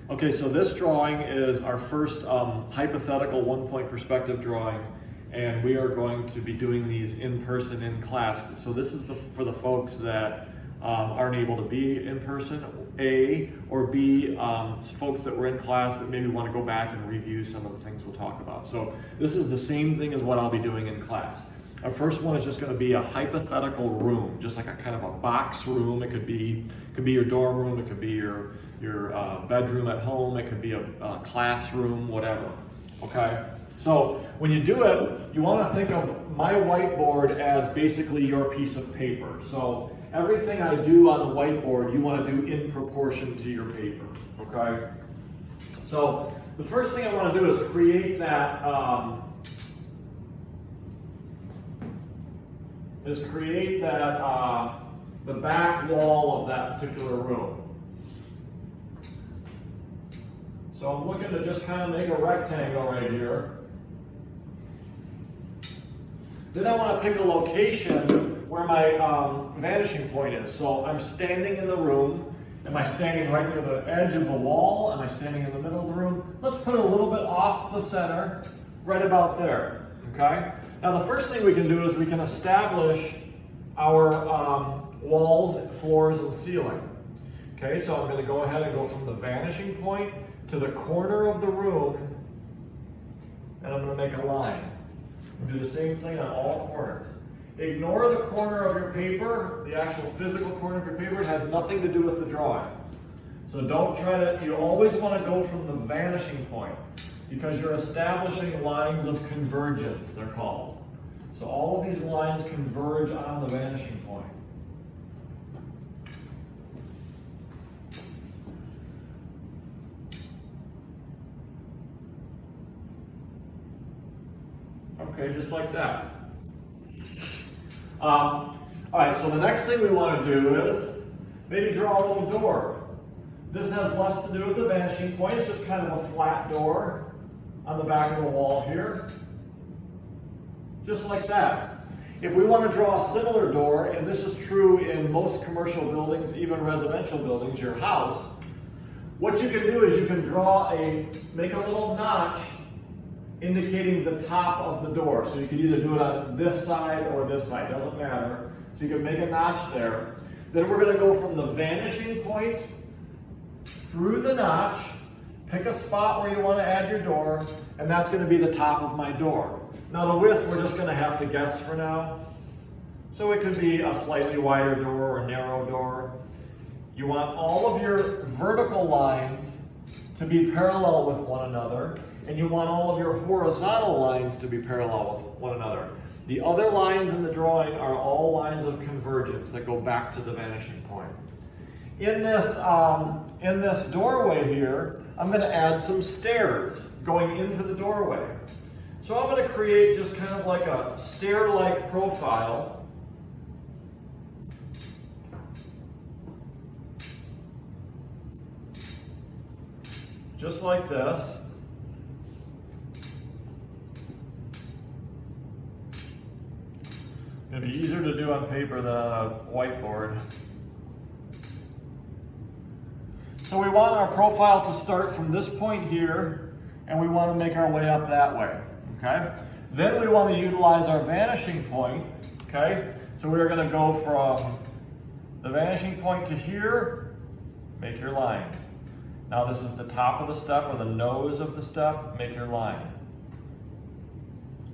Okay, so this drawing is our first hypothetical one-point perspective drawing, and we are going to be doing these in person in class. So this is for the folks that aren't able to be in person, A, or B, folks that were in class that maybe want to go back and review some of the things we'll talk about. So this is the same thing as what I'll be doing in class. Our first one is just going to be a hypothetical room, just like a kind of a box room. It could be your dorm room, it could be your bedroom at home, it could be a classroom, whatever. Okay. So when you do it, you want to think of my whiteboard as basically your piece of paper. So everything I do on the whiteboard, you want to do in proportion to your paper. Okay. So the first thing I want to do is create that. The back wall of that particular room. So I'm looking to just kind of make a rectangle right here. Then I want to pick a location where my vanishing point is. So I'm standing in the room. Am I standing right near the edge of the wall? Am I standing in the middle of the room? Let's put it a little bit off the center, right about there. Okay? Now the first thing we can do is we can establish our walls, floors, and ceiling. Okay, so I'm going to go ahead and go from the vanishing point to the corner of the room, and I'm going to make a line. Do the same thing on all corners. Ignore the corner of your paper, the actual physical corner of your paper. It has nothing to do with the drawing. So don't try to, you always want to go from the vanishing point, because you're establishing lines of convergence, they're called. So all of these lines converge on the vanishing point. Okay, just like that. All right, so the next thing we want to do is maybe draw a little door. This has less to do with the vanishing point. It's just kind of a flat door on the back of the wall here. Just like that. If we want to draw a similar door, and this is true in most commercial buildings, even residential buildings, your house, what you can do is you can make a little notch indicating the top of the door. So you can either do it on this side or this side, doesn't matter. So you can make a notch there. Then we're going to go from the vanishing point through the notch, pick a spot where you want to add your door, and that's going to be the top of my door. Now the width, we're just going to have to guess for now. So it could be a slightly wider door or narrow door. You want all of your vertical lines to be parallel with one another, and you want all of your horizontal lines to be parallel with one another. The other lines in the drawing are all lines of convergence that go back to the vanishing point. In this doorway here, I'm going to add some stairs going into the doorway. So I'm going to create just kind of like a stair-like profile. Just like this. It'll be easier to do on paper than on a whiteboard. So we want our profile to start from this point here, and we want to make our way up that way, okay? Then we want to utilize our vanishing point, okay? So we're going to go from the vanishing point to here, make your line. Now this is the top of the step or the nose of the step, make your line.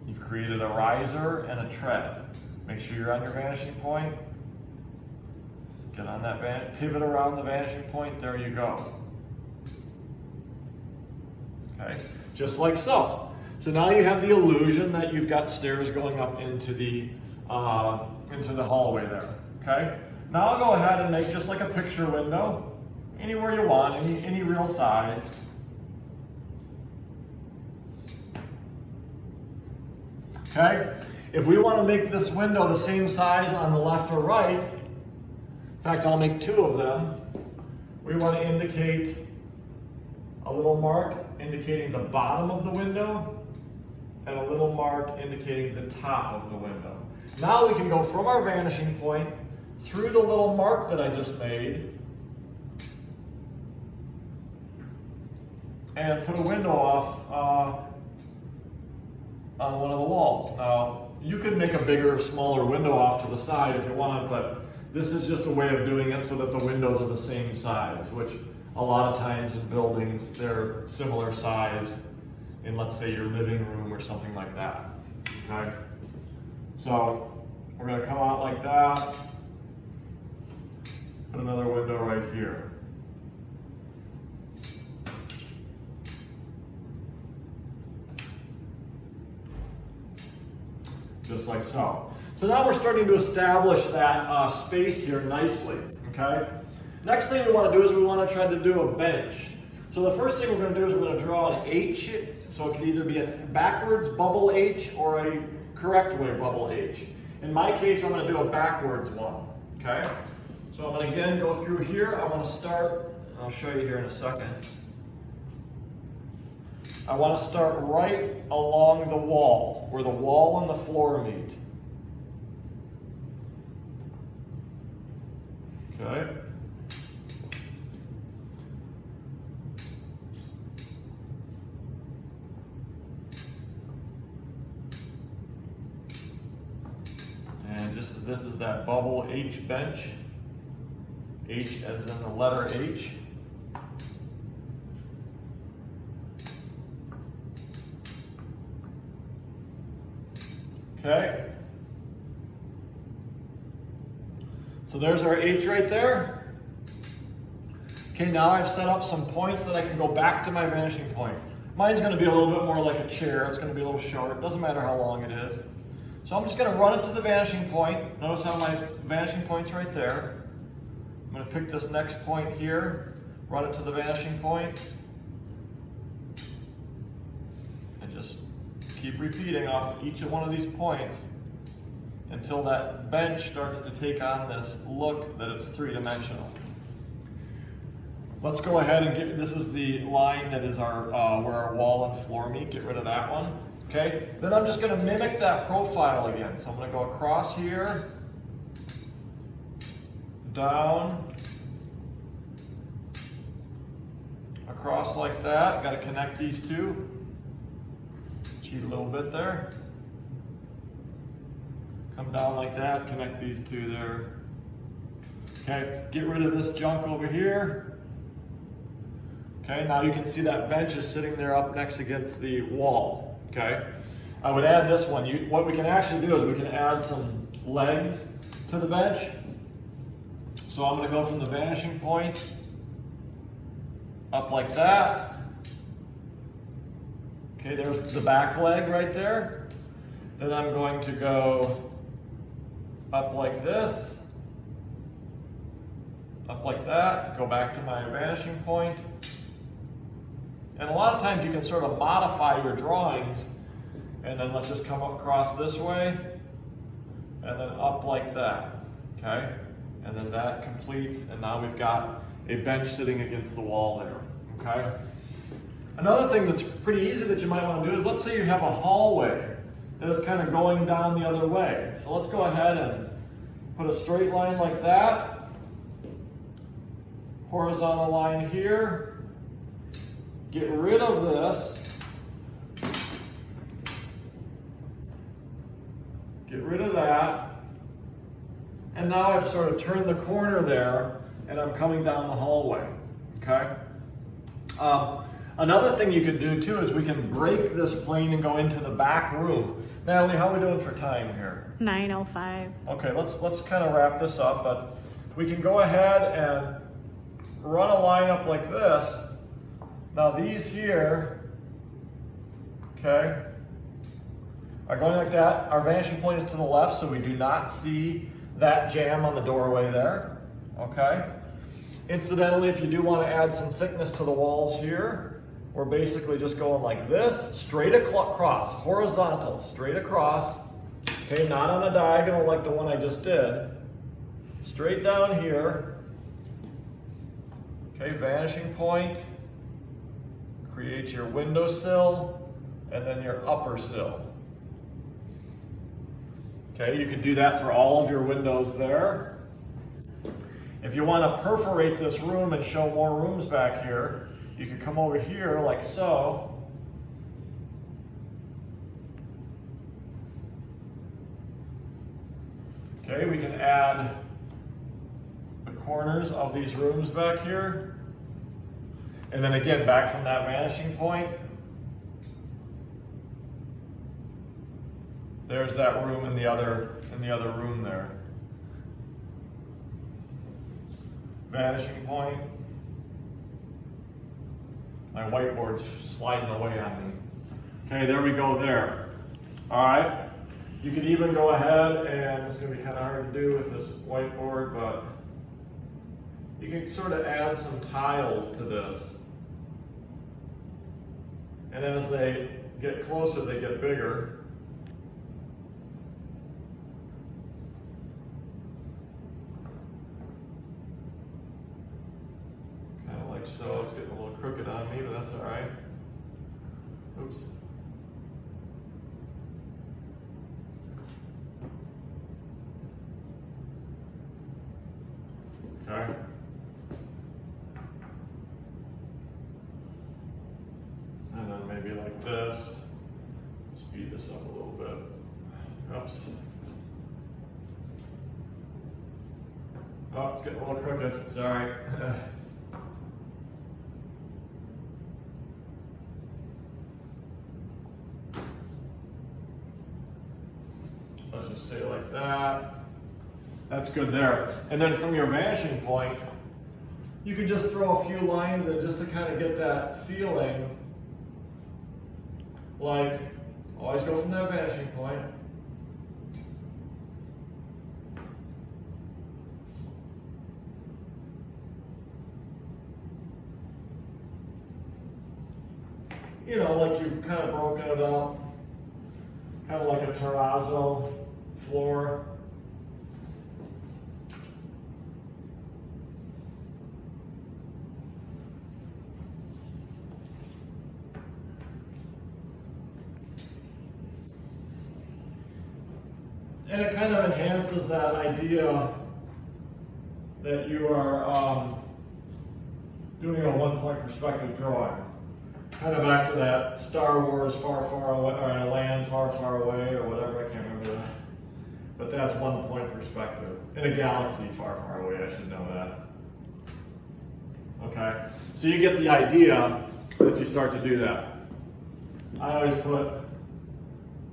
You've created a riser and a tread. Make sure you're on your vanishing point. Get on that pivot around the vanishing point, there you go. Okay, just like so. So now you have the illusion that you've got stairs going up into the hallway there. Okay. Now I'll go ahead and make just like a picture window, anywhere you want, any real size. Okay. If we want to make this window the same size on the left or right, in fact, I'll make two of them. We want to indicate a little mark indicating the bottom of the window and a little mark indicating the top of the window. Now we can go from our vanishing point through the little mark that I just made and put a window off on one of the walls. Now, you could make a bigger or smaller window off to the side if you want, but this is just a way of doing it so that the windows are the same size, which a lot of times in buildings, they're similar size in, let's say, your living room or something like that, okay? So, we're gonna come out like that, put another window right here. Just like so. So now we're starting to establish that space here nicely, okay? Next thing we want to do is we want to try to do a bench. So the first thing we're going to do is we're going to draw an H, so it could either be a backwards bubble H or a correct way bubble H. In my case, I'm going to do a backwards one, okay? So I'm going to again go through here. I want to start, I'll show you here in a second. I want to start right along the wall, where the wall and the floor meet. Okay. And this is that bubble H bench. H as in the letter H. Okay. So there's our H right there. Okay, now I've set up some points that I can go back to my vanishing point. Mine's going to be a little bit more like a chair. It's going to be a little short. It doesn't matter how long it is. So I'm just going to run it to the vanishing point. Notice how my vanishing point's right there. I'm going to pick this next point here, run it to the vanishing point, and just keep repeating off each of one of these points until that bench starts to take on this look that it's three-dimensional. Let's go ahead and get, this is the line that is our where our wall and floor meet. Get rid of that one. Okay, then I'm just going to mimic that profile again. So I'm going to go across here, down, across like that. Got to connect these two. Cheat a little bit there. Come down like that, connect these two there. Okay, get rid of this junk over here. Okay, now you can see that bench is sitting there up next against the wall. Okay, I would add this one. What we can actually do is we can add some legs to the bench. So I'm going to go from the vanishing point up like that. Okay, there's the back leg right there. Then I'm going to go up like this, up like that, go back to my vanishing point. And a lot of times you can sort of modify your drawings, and then let's just come across this way, and then up like that, okay? And then that completes, and now we've got a bench sitting against the wall there, okay? Another thing that's pretty easy that you might want to do is, let's say you have a hallway that is kind of going down the other way. So let's go ahead and put a straight line like that, horizontal line here, get rid of this, get rid of that, and now I've sort of turned the corner there and I'm coming down the hallway, okay? Another thing you could do too is we can break this plane and go into the back room. Natalie, how are we doing for time here? 9:05. Okay, let's kind of wrap this up, but we can go ahead and run a line up like this. Now these here, okay, are going like that. Our vanishing point is to the left, so we do not see that jam on the doorway there, okay? Incidentally, if you do want to add some thickness to the walls here, we're basically just going like this, straight across, horizontal, straight across, okay, not on a diagonal like the one I just did, straight down here, okay, vanishing point, create your windowsill, and then your upper sill. Okay, you can do that for all of your windows there. If you want to perforate this room and show more rooms back here, you could come over here like so. Okay, we can add the corners of these rooms back here. And then again, back from that vanishing point, there's that room in the other room there. Vanishing point. My whiteboard's sliding away on me. Okay, there we go there. All right. You can even go ahead, and it's going to be kind of hard to do with this whiteboard, but you can sort of add some tiles to this. And as they get closer, they get bigger. Kind of like so. It's getting a little crooked on me, but that's all right. Oops. Okay. And then maybe like this. Speed this up a little bit. Oops. Oh, it's getting a little crooked. It's all right. Let's just say like that. That's good there. And then from your vanishing point, you could just throw a few lines in just to kind of get that feeling. Like, always go from that vanishing point. You know, like you've kind of broken it up. Kind of like a terrazzo floor. And it kind of enhances that idea that you are doing a one-point perspective drawing. Kind of back to that Star Wars far, far away, or in a land far, far away, or whatever, I can't remember that. But that's one-point perspective. In a galaxy far, far away, I should know that. Okay, so you get the idea that you start to do that. I always put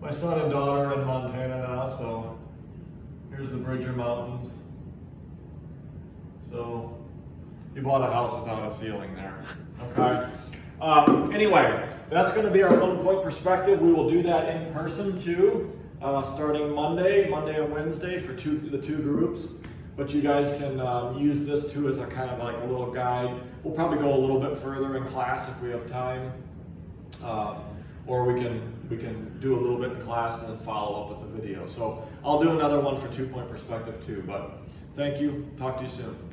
my son and daughter in Montana now, so here's the Bridger Mountains. So you bought a house without a ceiling there, okay? Anyway, that's going to be our one-point perspective. We will do that in person too, starting Monday and Wednesday for the two groups. But you guys can use this too as a kind of like a little guide. We'll probably go a little bit further in class if we have time. Or we can do a little bit in class and then follow up with the video. So I'll do another one for 2-point perspective too, but thank you. Talk to you soon.